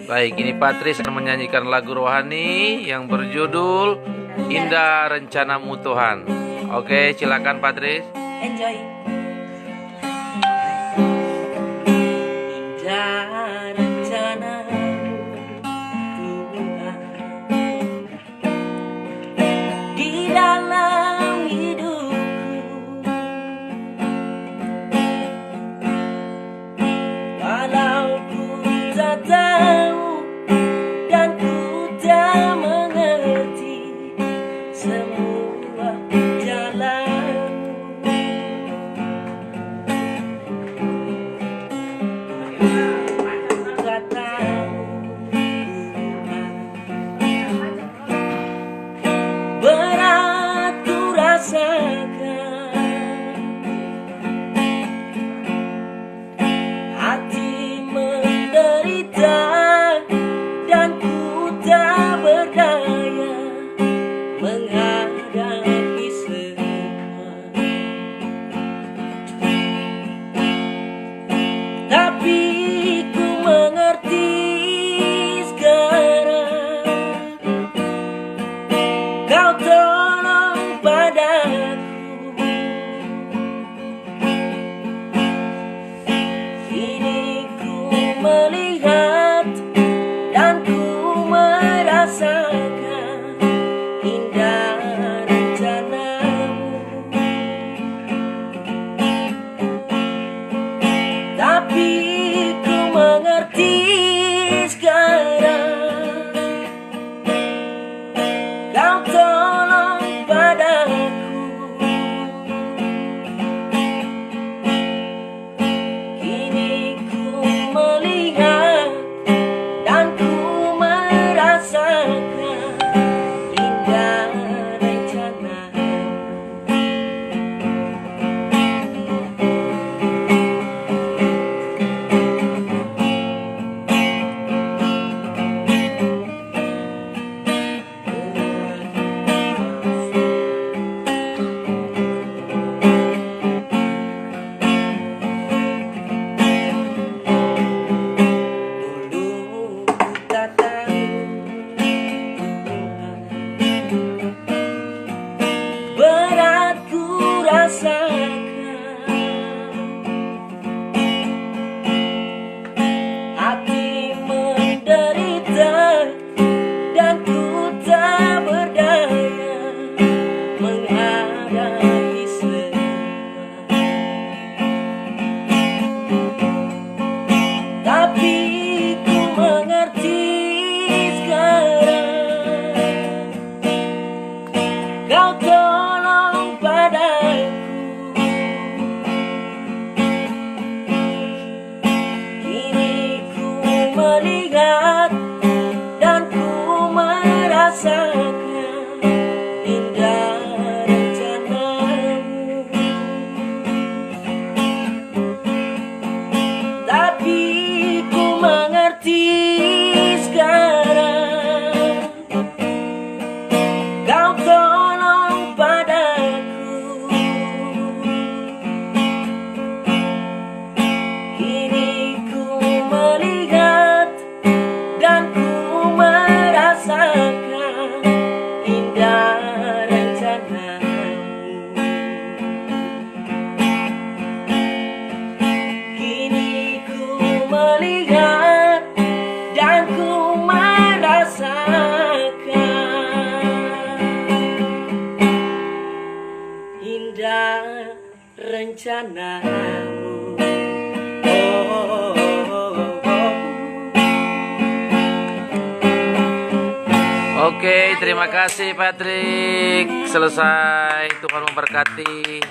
Baik, ini Patris akan menyanyikan lagu rohani yang berjudul Indah Rencanamu Tuhan. Oke, silakan Patris. Enjoy. Indah rencanamu Tuhan di dalam hidupku, walau ku tak tahu dan ku tak mengerti semua jalan. Berat ku rasakan, hati menderita dan ku tak berdaya menghadapi semua. Tapi ku mengerti sekarang, Kau tolong padaku. Kini ku melihat dan ku merasakan indah rencanamu. Tapi ku mengerti sekarang, Kau tolong padaku. Kini ku melihat dan ku merasakan indah rencanamu. Dulu ku tak tahu berat ku rasakan, hati menderita dan ku tak berdaya menghadapi semua. Tapi ku mengerti sekarang, Kau tolong padaku. Kini ku melihat dan ku merasakan indah rencanamu. Tapi ku mengerti sekarang, Kau tolong padaku. Kini ku melihat dan ku merasakan indah rencanamu. Kini ku melihat dan ku merasakan indah rencanamu. Oke, terima kasih Patrik. Selesai. Tuhan memberkati.